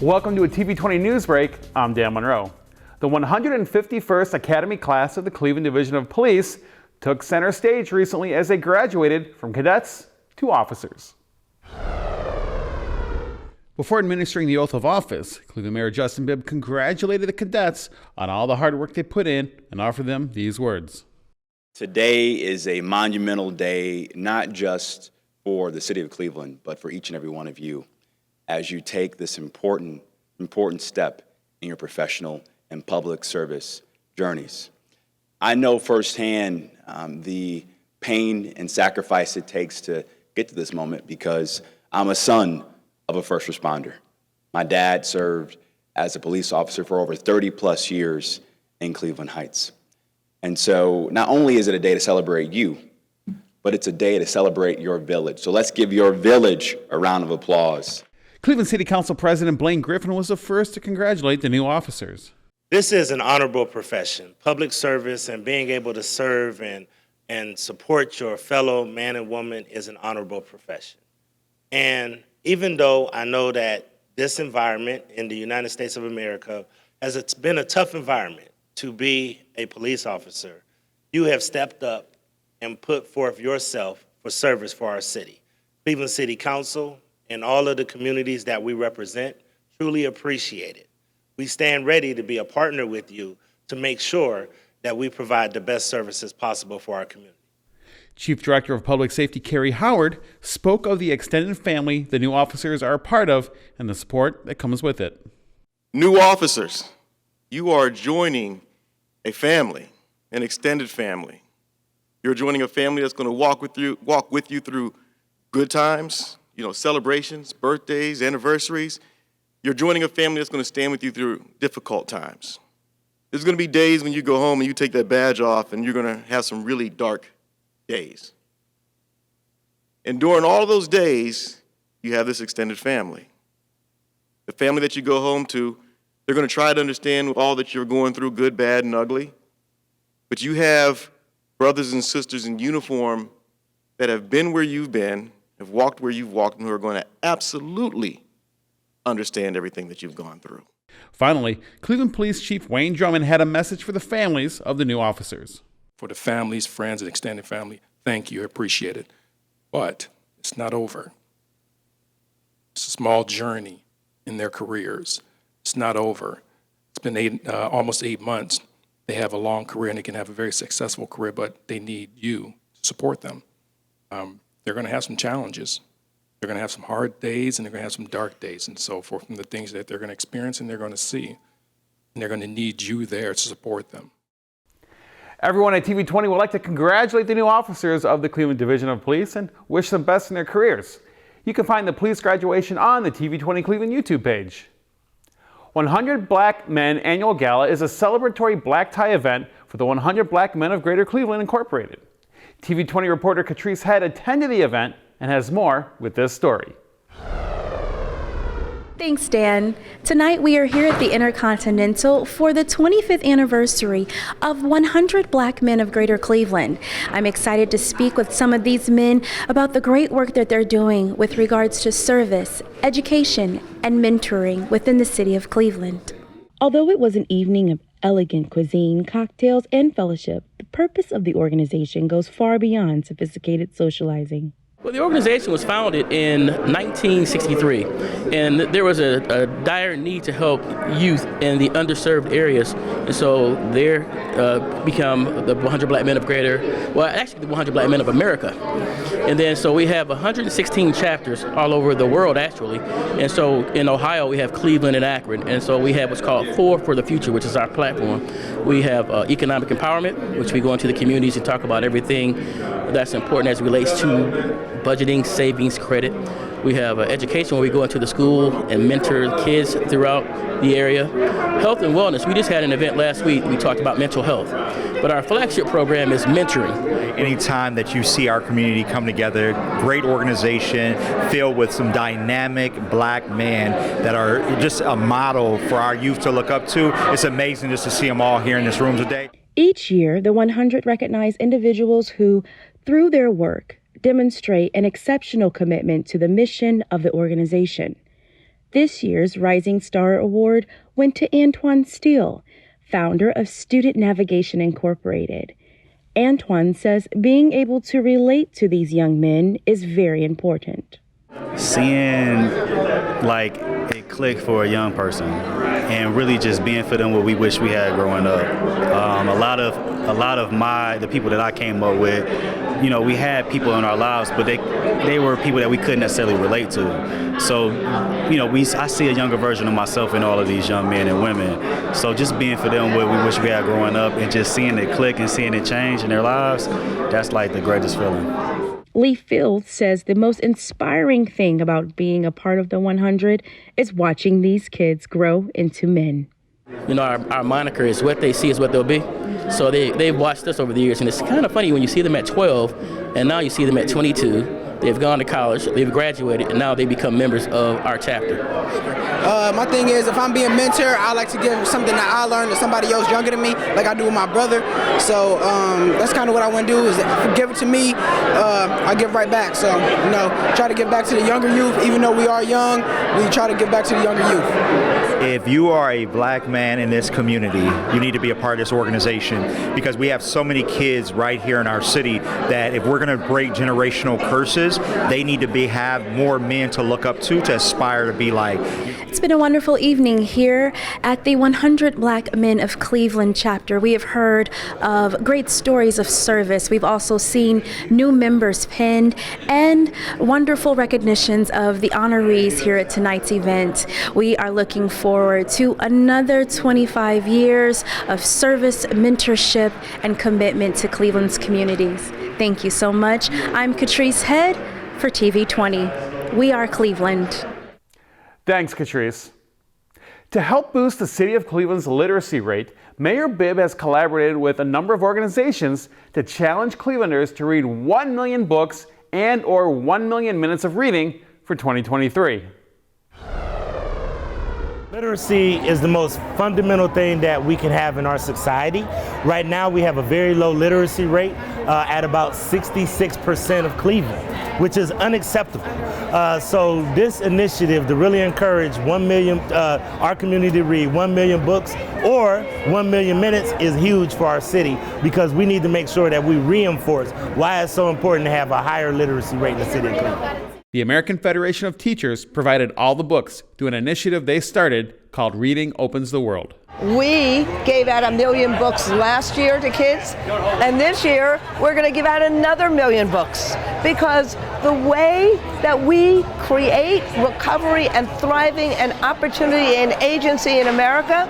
Welcome to a TV20 News Break. I'm Dan Monroe. The 151st Academy class of the Cleveland Division of Police took center stage recently as they graduated from cadets to officers. Before administering the oath of office, Cleveland Mayor Justin Bibb congratulated the cadets on all the hard work they put in and offered them these words. Today is a monumental day, not just for the city of Cleveland, but for each and every one of you as you take this important step in your professional and public service journeys. I know firsthand the pain and sacrifice it takes to get to this moment because I'm a son of a first responder. My dad served as a police officer for over 30 plus years in Cleveland Heights. And so not only is it a day to celebrate you, but it's a day to celebrate your village. So let's give your village a round of applause. Cleveland City Council President Blaine Griffin was the first to congratulate the new officers. This is an honorable profession. Public service and being able to serve and support your fellow man and woman is an honorable profession. And even though I know that this environment in the United States of America it's been a tough environment to be a police officer, you have stepped up and put forth yourself for service for our city. Cleveland City Council and all of the communities that we represent truly appreciate it. We stand ready to be a partner with you to make sure that we provide the best services possible for our community. Chief Director of Public Safety Carrie Howard spoke of the extended family the new officers are a part of and the support that comes with it. New officers, you are joining a family, an extended family. You're joining a family that's going to walk with you through good times, celebrations, birthdays, anniversaries. You're joining a family that's going to stand with you through difficult times. There's going to be days when you go home and you take that badge off and you're going to have some really dark days. And during all of those days, you have this extended family. The family that you go home to, they're going to try to understand all that you're going through, good, bad, and ugly. But you have brothers and sisters in uniform that have been where you've been, have walked where you've walked, and who are going to absolutely understand everything that you've gone through. Finally, Cleveland Police Chief Wayne Drummond had a message for the families of the new officers. For the families, friends, and extended family, thank you, I appreciate it. But it's not over. It's a small journey in their careers. It's not over. It's been almost 8 months. They have a long career and they can have a very successful career, but they need you to support them. They're going to have some challenges. They're going to have some hard days and they're going to have some dark days and so forth, from the things that they're going to experience and they're going to see. And they're going to need you there to support them. Everyone at TV20 would like to congratulate the new officers of the Cleveland Division of Police and wish them best in their careers. You can find the police graduation on the TV20 Cleveland YouTube page. 100 Black Men Annual Gala is a celebratory black tie event for the 100 Black Men of Greater Cleveland Incorporated. TV20 reporter Catrice Head attended the event and has more with this story. Thanks, Dan. Tonight we are here at the Intercontinental for the 25th anniversary of 100 Black Men of Greater Cleveland. I'm excited to speak with some of these men about the great work that they're doing with regards to service, education, and mentoring within the city of Cleveland. Although it was an evening of elegant cuisine, cocktails, and fellowship, the purpose of the organization goes far beyond sophisticated socializing. Well, the organization was founded in 1963, and there was a dire need to help youth in the underserved areas, and so there become the 100 Black Men of Greater, well, actually the 100 Black Men of America. And then so we have 116 chapters all over the world, actually, and so in Ohio we have Cleveland and Akron, and so we have what's called Four for the Future, which is our platform. We have economic empowerment, which we go into the communities and talk about everything that's important as it relates to budgeting, savings, credit. We have education where we go into the school and mentor kids throughout the area. Health and wellness, we just had an event last week, we talked about mental health. But our flagship program is mentoring. Anytime that you see our community come together, great organization filled with some dynamic Black men that are just a model for our youth to look up to, it's amazing just to see them all here in this room today. Each year, the 100 recognize individuals who, through their work, demonstrate an exceptional commitment to the mission of the organization. This year's Rising Star Award went to Antoine Steele, founder of Student Navigation Incorporated. Antoine says being able to relate to these young men is very important. Seeing like it click for a young person and really just being for them what we wish we had growing up. A lot of the people that I came up with, you know, we had people in our lives, but they were people that we couldn't necessarily relate to. So, you know, I see a younger version of myself in all of these young men and women. So just being for them what we wish we had growing up and just seeing it click and seeing it change in their lives, that's like the greatest feeling. Lee Fields says the most inspiring thing about being a part of the 100 is watching these kids grow into men. You know, our moniker is what they see is what they'll be. So they've watched us over the years, and it's kind of funny when you see them at 12, and now you see them at 22. They've gone to college, they've graduated, and now they become members of our chapter. My thing is, if I'm being mentor, I like to give something that I learned to somebody else younger than me, like I do with my brother. So that's kind of what I want to do, is give it to me, I give right back. So, you know, try to give back to the younger youth. Even though we are young, we try to give back to the younger youth. If you are a black man in this community, you need to be a part of this organization, because we have so many kids right here in our city that if we're going to break generational curses, they need to have more men to look up to aspire to be like. It's been a wonderful evening here at the 100 Black Men of Cleveland chapter. We have heard of great stories of service. We've also seen new members penned and wonderful recognitions of the honorees here at tonight's event. We are looking forward to another 25 years of service, mentorship, and commitment to Cleveland's communities. Thank you so much. I'm Catrice Head for TV20. We are Cleveland. Thanks, Catrice. To help boost the City of Cleveland's literacy rate, Mayor Bibb has collaborated with a number of organizations to challenge Clevelanders to read 1 million books and or 1 million minutes of reading for 2023. Literacy is the most fundamental thing that we can have in our society. Right now we have a very low literacy rate at about 66% of Cleveland, which is unacceptable. So this initiative to really encourage 1 million, our community to read 1 million books or 1 million minutes is huge for our city, because we need to make sure that we reinforce why it's so important to have a higher literacy rate in the city of Cleveland. The American Federation of Teachers provided all the books through an initiative they started called Reading Opens the World. We gave out 1 million books last year to kids, and this year we're going to give out another 1 million books, because the way that we create recovery and thriving and opportunity and agency in America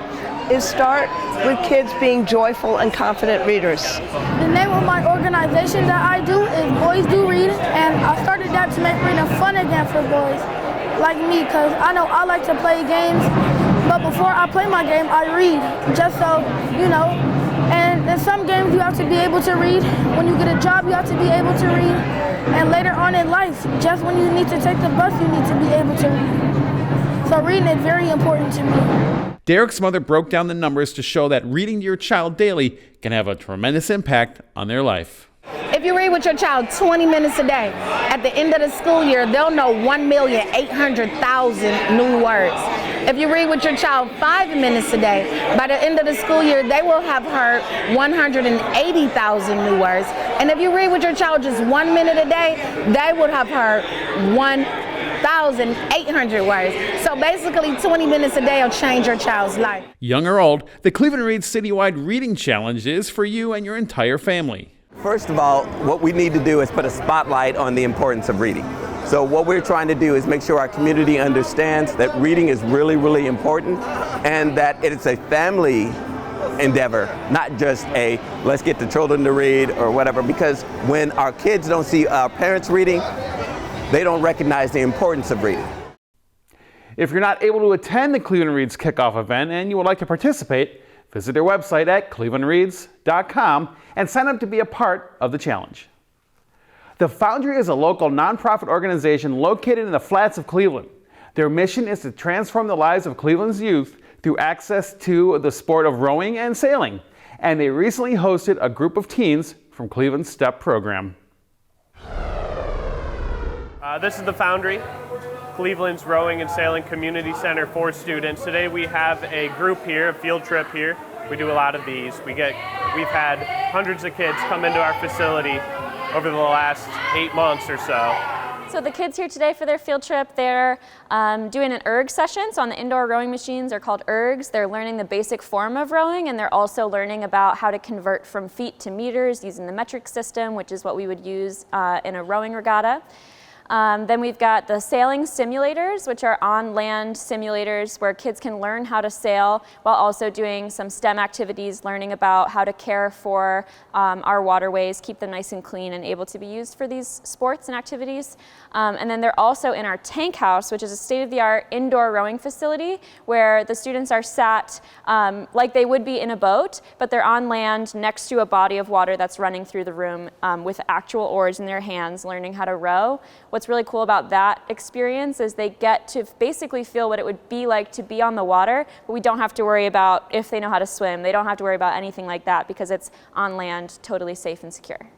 is start with kids being joyful and confident readers. The name of my organization that I do is Boys Do Read, and I started that to make reading fun again for boys like me, because I know I like to play games, but before I play my game, I read, just so, you know, and in some games you have to be able to read. When you get a job, you have to be able to read, and later on in life, just when you need to take the bus, you need to be able to read. So reading is very important to me. Derek's mother broke down the numbers to show that reading to your child daily can have a tremendous impact on their life. If you read with your child 20 minutes a day, at the end of the school year, they'll know 1,800,000 new words. If you read with your child 5 minutes a day, by the end of the school year, they will have heard 180,000 new words. And if you read with your child just 1 minute a day, they would have heard 1,800 words. So basically 20 minutes a day will change your child's life. Young or old, the Cleveland Reads Citywide Reading Challenge is for you and your entire family. First of all, what we need to do is put a spotlight on the importance of reading. So what we're trying to do is make sure our community understands that reading is really, really important, and that it's a family endeavor, not just a let's get the children to read or whatever, because when our kids don't see our parents reading, they don't recognize the importance of reading. If you're not able to attend the Cleveland Reads kickoff event and you would like to participate, visit their website at clevelandreads.com and sign up to be a part of the challenge. The Foundry is a local nonprofit organization located in the Flats of Cleveland. Their mission is to transform the lives of Cleveland's youth through access to the sport of rowing and sailing. And they recently hosted a group of teens from Cleveland's STEP program. This is the Foundry. Cleveland's Rowing and Sailing Community Center for students. Today we have a group here, a field trip here. We do a lot of these. We've had hundreds of kids come into our facility over the last 8 months or so. So the kids here today for their field trip, they're doing an erg session. So on the indoor rowing machines, they're called ergs. They're learning the basic form of rowing, and they're also learning about how to convert from feet to meters using the metric system, which is what we would use in a rowing regatta. Then we've got the sailing simulators, which are on-land simulators where kids can learn how to sail while also doing some STEM activities, learning about how to care for our waterways, keep them nice and clean and able to be used for these sports and activities. And then they're also in our tank house, which is a state-of-the-art indoor rowing facility where the students are sat like they would be in a boat, but they're on land next to a body of water that's running through the room with actual oars in their hands, learning how to row. What's really cool about that experience is they get to basically feel what it would be like to be on the water, but we don't have to worry about if they know how to swim. They don't have to worry about anything like that because it's on land, totally safe and secure.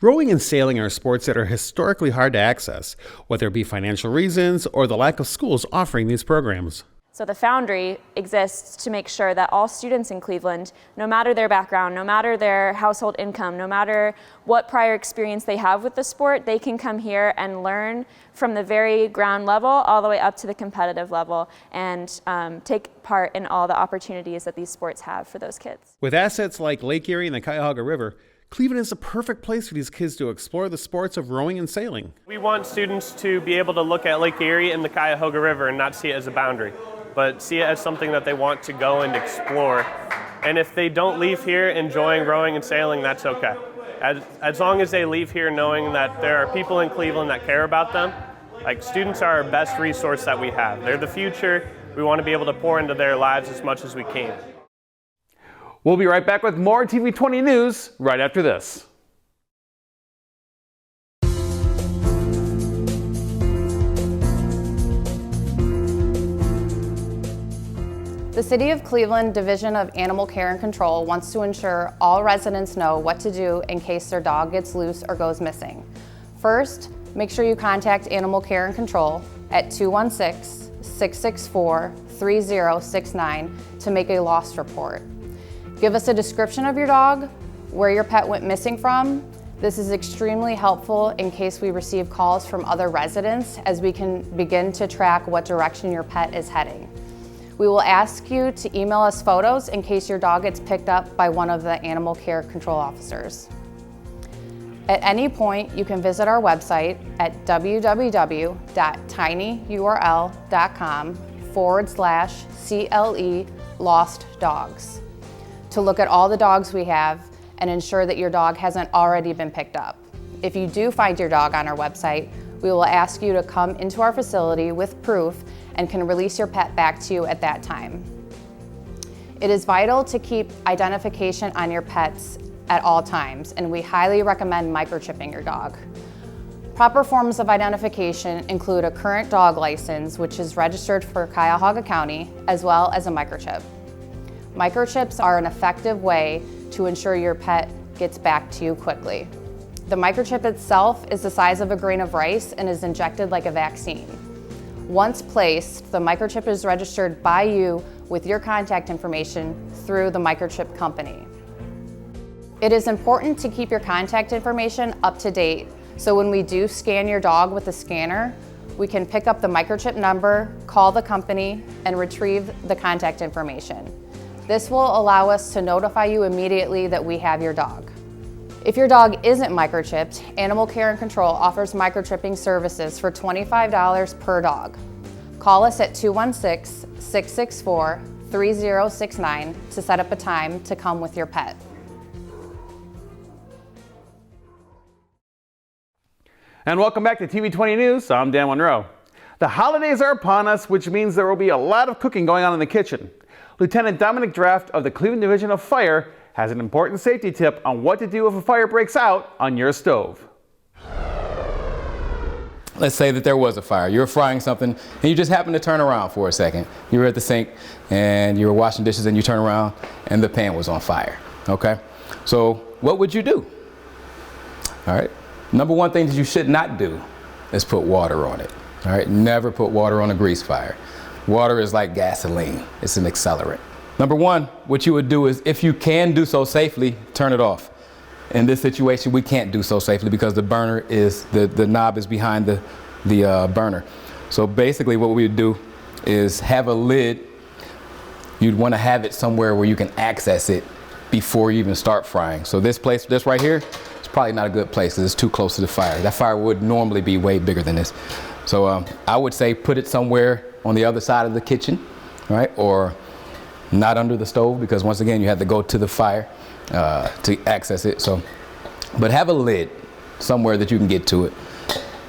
Rowing and sailing are sports that are historically hard to access, whether it be financial reasons or the lack of schools offering these programs. So the Foundry exists to make sure that all students in Cleveland, no matter their background, no matter their household income, no matter what prior experience they have with the sport, they can come here and learn from the very ground level all the way up to the competitive level and take part in all the opportunities that these sports have for those kids. With assets like Lake Erie and the Cuyahoga River, Cleveland is a perfect place for these kids to explore the sports of rowing and sailing. We want students to be able to look at Lake Erie and the Cuyahoga River and not see it as a boundary, but see it as something that they want to go and explore. And if they don't leave here enjoying rowing and sailing, that's okay. As long as they leave here knowing that there are people in Cleveland that care about them, like students are our best resource that we have. They're the future. We want to be able to pour into their lives as much as we can. We'll be right back with more TV20 news right after this. The City of Cleveland Division of Animal Care and Control wants to ensure all residents know what to do in case their dog gets loose or goes missing. First, make sure you contact Animal Care and Control at 216-664-3069 to make a lost report. Give us a description of your dog, where your pet went missing from. This is extremely helpful in case we receive calls from other residents, as we can begin to track what direction your pet is heading. We will ask you to email us photos in case your dog gets picked up by one of the animal care control officers. At any point, you can visit our website at www.tinyurl.com/CLE Lost Dogs to look at all the dogs we have and ensure that your dog hasn't already been picked up. If you do find your dog on our website, we will ask you to come into our facility with proof and can release your pet back to you at that time. It is vital to keep identification on your pets at all times, and we highly recommend microchipping your dog. Proper forms of identification include a current dog license, which is registered for Cuyahoga County, as well as a microchip. Microchips are an effective way to ensure your pet gets back to you quickly. The microchip itself is the size of a grain of rice and is injected like a vaccine. Once placed, the microchip is registered by you with your contact information through the microchip company. It is important to keep your contact information up to date, so when we do scan your dog with the scanner, we can pick up the microchip number, call the company, and retrieve the contact information. This will allow us to notify you immediately that we have your dog. If your dog isn't microchipped, Animal Care and Control offers microchipping services for $25 per dog. Call us at 216-664-3069 to set up a time to come with your pet. And welcome back to TV20 News. I'm Dan Monroe. The holidays are upon us, which means there will be a lot of cooking going on in the kitchen. Lieutenant Dominic Draft of the Cleveland Division of Fire has an important safety tip on what to do if a fire breaks out on your stove. Let's say that there was a fire. You were frying something and you just happened to turn around for a second. You were at the sink and you were washing dishes and you turn around and the pan was on fire, okay? So what would you do? All right, number one thing that you should not do is put water on it, All right, never put water on a grease fire. Water is like gasoline. It's an accelerant. Number one, what you would do is, if you can do so safely, turn it off. In this situation, we can't do so safely because the burner is, the knob is behind the burner. So basically what we would do is have a lid. You'd want to have it somewhere where you can access it before you even start frying. So this place, this right here, it's probably not a good place because it's too close to the fire. That fire would normally be way bigger than this. So I would say put it somewhere on the other side of the kitchen, right? Or not under the stove, because once again, you have to go to the fire to access it. So, but have a lid somewhere that you can get to it.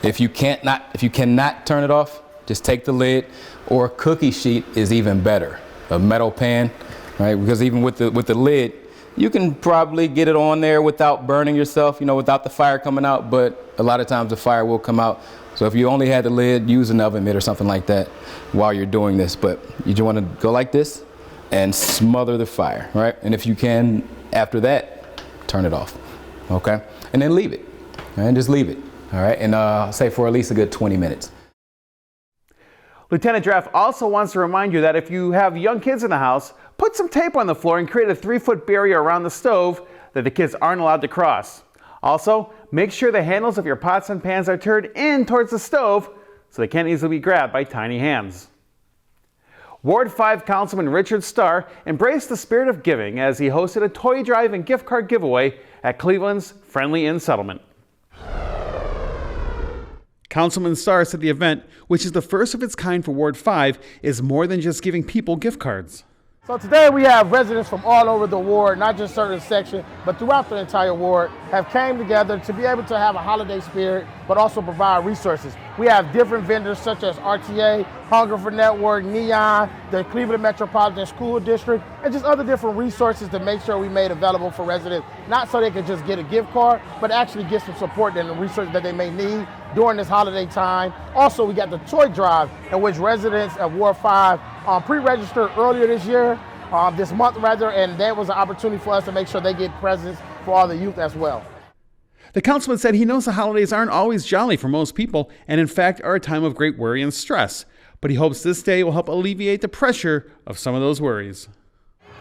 If you cannot turn it off, just take the lid, or a cookie sheet is even better. A metal pan, right? Because even with the lid, you can probably get it on there without burning yourself, you know, without the fire coming out, but a lot of times the fire will come out. So if you only had the lid, use an oven mitt or something like that while you're doing this. But you just want to go like this and smother the fire, right? And if you can, after that, turn it off, okay? And then leave it, and just leave it, all right? And say for at least a good 20 minutes. Lieutenant Draft also wants to remind you that if you have young kids in the house, put some tape on the floor and create a 3-foot barrier around the stove that the kids aren't allowed to cross. Also, make sure the handles of your pots and pans are turned in towards the stove so they can't easily be grabbed by tiny hands. Ward 5 Councilman Richard Starr embraced the spirit of giving as he hosted a toy drive and gift card giveaway at Cleveland's Friendly Inn Settlement. Councilman Starr said the event, which is the first of its kind for Ward 5, is more than just giving people gift cards. So today we have residents from all over the ward, not just certain sections, but throughout the entire ward, have came together to be able to have a holiday spirit, but also provide resources. We have different vendors such as RTA, Hunger for Network, Neon, the Cleveland Metropolitan School District, and just other different resources to make sure we made available for residents, not so they could just get a gift card, but actually get some support and the resources that they may need during this holiday time. Also, we got the toy drive, in which residents of Ward 5 pre-registered earlier this month rather, and that was an opportunity for us to make sure they get presents for all the youth as well. The councilman said he knows the holidays aren't always jolly for most people, and in fact are a time of great worry and stress. But he hopes this day will help alleviate the pressure of some of those worries.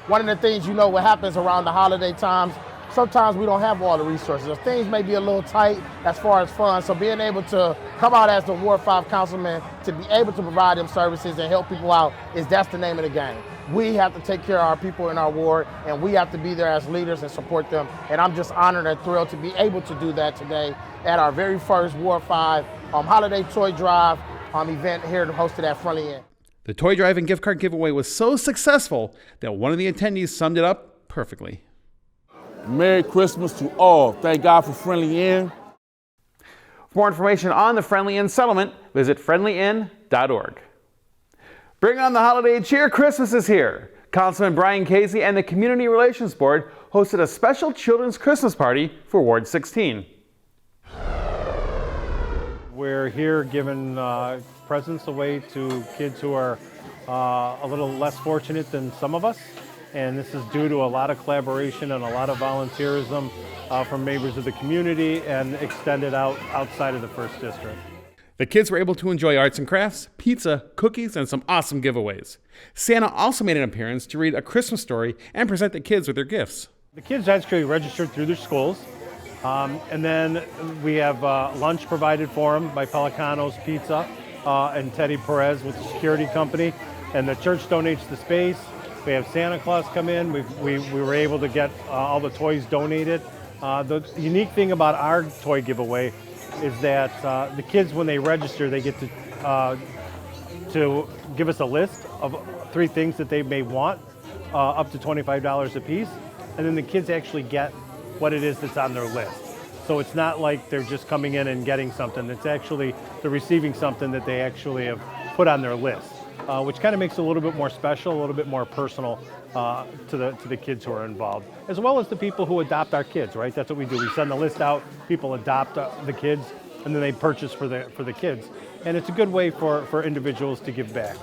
One of the things, you know, what happens around the holiday times, sometimes we don't have all the resources. Things may be a little tight as far as funds. So being able to come out as the Ward 5 councilman to be able to provide them services and help people out that's the name of the game. We have to take care of our people in our ward, and we have to be there as leaders and support them. And I'm just honored and thrilled to be able to do that today at our very first Ward 5 holiday toy drive event here hosted at Friendly Inn. The toy drive and gift card giveaway was so successful that one of the attendees summed it up perfectly. Merry Christmas to all. Thank God for Friendly Inn. For more information on the Friendly Inn Settlement, visit friendlyinn.org. Bring on the holiday cheer, Christmas is here. Councilman Brian Casey and the Community Relations Board hosted a special children's Christmas party for Ward 16. We're here giving presents away to kids who are a little less fortunate than some of us. And this is due to a lot of collaboration and a lot of volunteerism from members of the community and extended outside of the 1st District. The kids were able to enjoy arts and crafts, pizza, cookies, and some awesome giveaways. Santa also made an appearance to read a Christmas story and present the kids with their gifts. The kids actually registered through their schools. And then we have lunch provided for them by Pelicanos Pizza and Teddy Perez with the security company. And the church donates the space. We have Santa Claus come in. We were able to get all the toys donated. The unique thing about our toy giveaway is that the kids, when they register, they get to give us a list of 3 things that they may want, up to $25 a piece. And then the kids actually get what it is that's on their list. So it's not like they're just coming in and getting something. It's actually they're receiving something that they actually have put on their list. Which kind of makes it a little bit more special, a little bit more personal to the kids who are involved, as well as the people who adopt our kids, right? That's what we do. We send the list out, people adopt the kids, and then they purchase for the kids. And it's a good way for individuals to give back.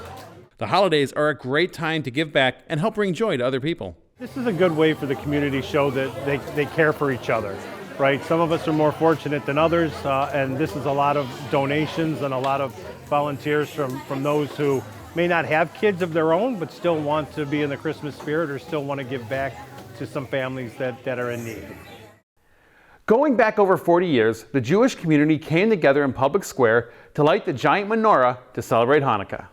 The holidays are a great time to give back and help bring joy to other people. This is a good way for the community to show that they care for each other, right? Some of us are more fortunate than others, and this is a lot of donations and a lot of volunteers from those who may not have kids of their own, but still want to be in the Christmas spirit or still want to give back to some families that are in need. Going back over 40 years, the Jewish community came together in public square to light the giant menorah to celebrate Hanukkah.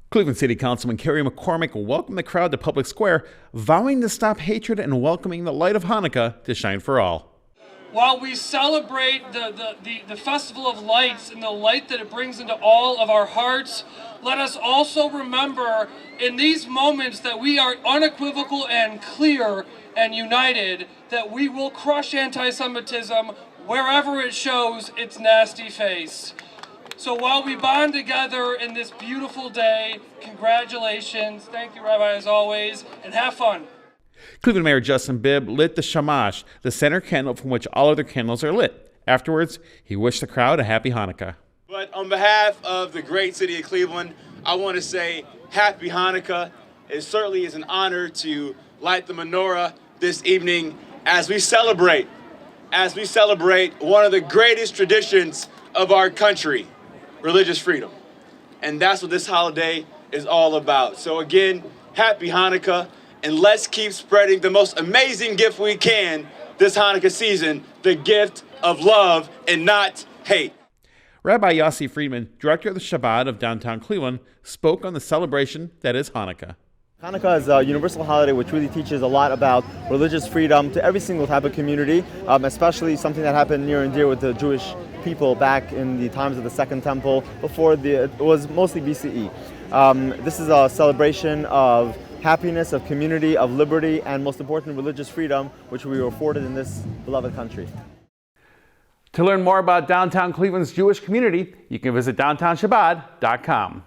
Cleveland City Councilman Carrie McCormick welcomed the crowd to public square, vowing to stop hatred and welcoming the light of Hanukkah to shine for all. While we celebrate the Festival of Lights and the light that it brings into all of our hearts, let us also remember in these moments that we are unequivocal and clear and united, that we will crush anti-Semitism wherever it shows its nasty face. So while we bond together in this beautiful day, congratulations, thank you, Rabbi, as always, and have fun. Cleveland Mayor Justin Bibb lit the shamash, the center candle from which all other candles are lit. Afterwards, he wished the crowd a happy Hanukkah. But on behalf of the great city of Cleveland, I want to say happy Hanukkah. It certainly is an honor to light the menorah this evening as we celebrate one of the greatest traditions of our country, religious freedom. And that's what this holiday is all about. So again, happy Hanukkah, and let's keep spreading the most amazing gift we can this Hanukkah season, the gift of love and not hate. Rabbi Yossi Friedman, director of the Shabbat of downtown Cleveland, spoke on the celebration that is Hanukkah. Hanukkah is a universal holiday which really teaches a lot about religious freedom to every single type of community, especially something that happened near and dear with the Jewish people back in the times of the Second Temple, it was mostly BCE. This is a celebration of happiness, of community, of liberty, and most important, religious freedom, which we were afforded in this beloved country. To learn more about downtown Cleveland's Jewish community, you can visit downtownshabbat.com.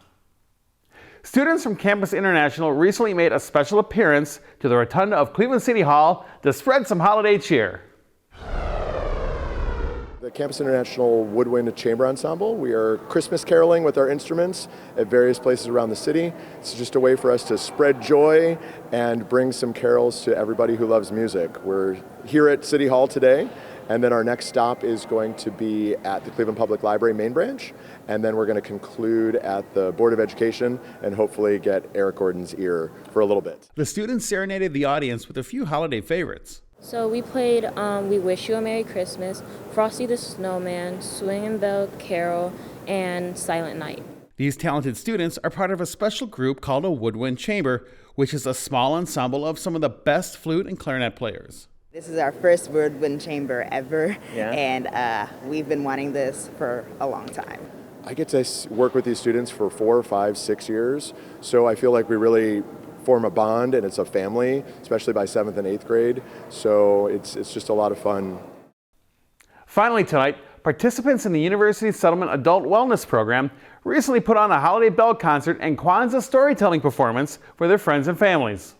Students from Campus International recently made a special appearance to the rotunda of Cleveland City Hall to spread some holiday cheer. The Campus International Woodwind Chamber Ensemble. We are Christmas caroling with our instruments at various places around the city. It's just a way for us to spread joy and bring some carols to everybody who loves music. We're here at City Hall today, and then our next stop is going to be at the Cleveland Public Library main branch, and then we're going to conclude at the Board of Education and hopefully get Eric Gordon's ear for a little bit. The students serenaded the audience with a few holiday favorites. So we played We Wish You a Merry Christmas, Frosty the Snowman, Swingin' Bell Carol, and Silent Night. These talented students are part of a special group called a Woodwind Chamber, which is a small ensemble of some of the best flute and clarinet players. This is our first Woodwind Chamber ever, and we've been wanting this for a long time. I get to work with these students for 4, 5, 6 years, so I feel like we really form a bond, and it's a family, especially by 7th and 8th grade, so it's just a lot of fun. Finally tonight, participants in the University Settlement Adult Wellness Program recently put on a holiday bell concert and Kwanzaa storytelling performance for their friends and families.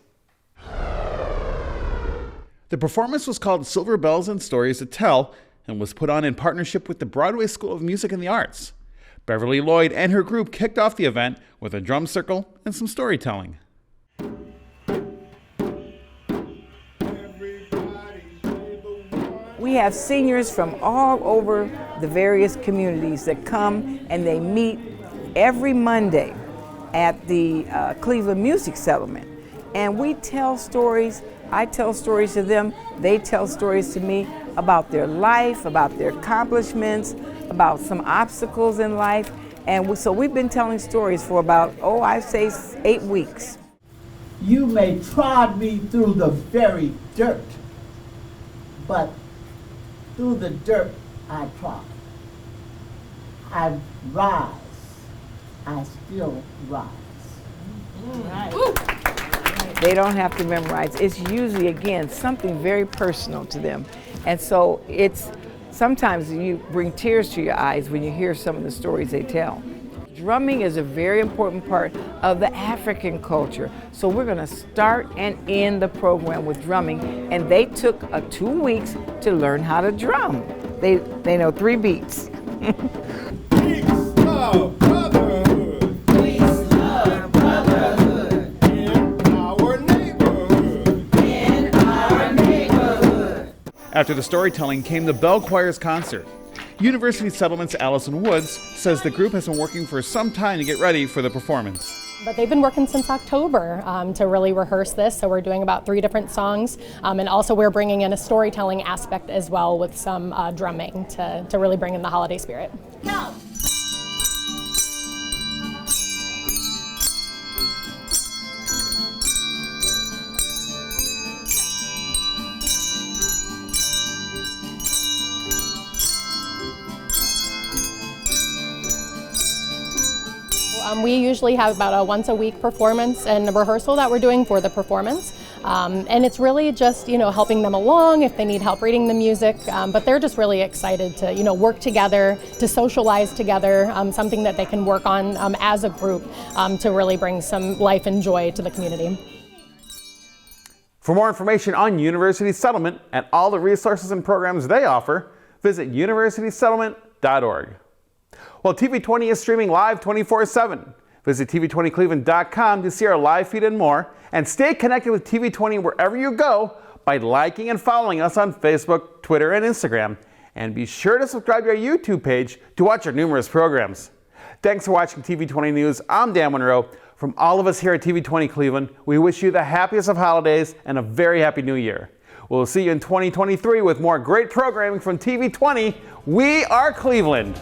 The performance was called Silver Bells and Stories to Tell and was put on in partnership with the Broadway School of Music and the Arts. Beverly Lloyd and her group kicked off the event with a drum circle and some storytelling. We have seniors from all over the various communities that come and they meet every Monday at the Cleveland Music Settlement. And we tell stories, I tell stories to them, they tell stories to me about their life, about their accomplishments, about some obstacles in life. And so we've been telling stories for about, I'd say 8 weeks. You may trod me through the very dirt, but through the dirt I trod. I rise, I still rise. They don't have to memorize. It's usually, again, something very personal to them. And so sometimes you bring tears to your eyes when you hear some of the stories they tell. Drumming is a very important part of the African culture. So we're going to start and end the program with drumming. And they took 2 weeks to learn how to drum. They know 3 beats. Peace, love, brotherhood. Peace, love, brotherhood. In our neighborhood. In our neighborhood. After the storytelling came the Bell Choir's concert. University Settlement's Allison Woods says the group has been working for some time to get ready for the performance. But they've been working since October to really rehearse this, so we're doing about 3 different songs, and also we're bringing in a storytelling aspect as well with some drumming to really bring in the holiday spirit. Go. We usually have about a once-a-week performance and a rehearsal that we're doing for the performance. And it's really just, helping them along if they need help reading the music. But they're just really excited to, work together, to socialize together, something that they can work on as a group to really bring some life and joy to the community. For more information on University Settlement and all the resources and programs they offer, visit universitysettlement.org. Well, TV20 is streaming live 24/7. Visit TV20cleveland.com to see our live feed and more, and stay connected with TV20 wherever you go by liking and following us on Facebook, Twitter, and Instagram. And be sure to subscribe to our YouTube page to watch our numerous programs. Thanks for watching TV20 News. I'm Dan Monroe. From all of us here at TV20 Cleveland, we wish you the happiest of holidays and a very happy new year. We'll see you in 2023 with more great programming from TV20. We are Cleveland.